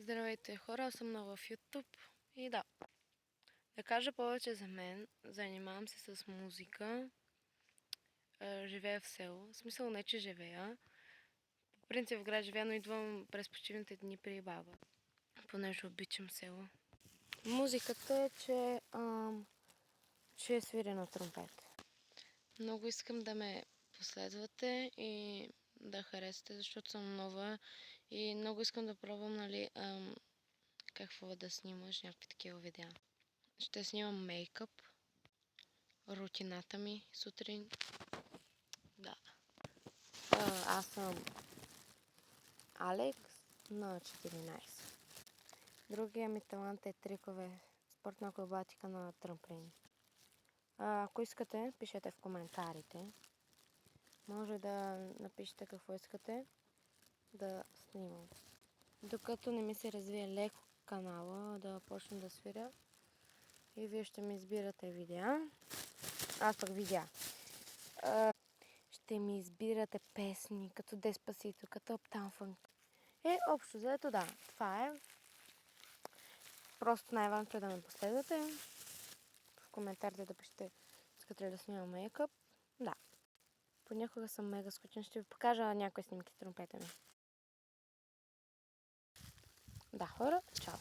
Здравейте хора, аз съм нова в YouTube и да кажа повече за мен. Занимавам се с музика, живея в село, в смисъл не че живея. По принцип в град живея, но идвам през почивните дни при баба, понеже обичам село. Музиката е, че свиря на тромпет. Много искам да ме последвате и да харесате, защото съм нова и много искам да пробвам, какво да снимаш, някакви такива видеа. Ще снимам мейкъп, рутината ми сутрин. Да. Аз съм Алекс на 14. Другия ми талант е трикове, спортна акробатика на трамплин. Ако искате, пишете в коментарите. Може да напишете какво искате да снимам. Докато не ми се развие леко канала, да почна да свиря и вие ще ми избирате видеа. Аз пък видеа. Ще ми избирате песни, като Деспасито, като Uptown Funk. Общо взето да, това е. Просто най-важното е да ме последвате. В коментарите да пишете, искате ли да снимам мейкъп. Да. Понякога съм мега скучен, ще ви покажа някои снимки с тромпета ми. Да, хора, чао!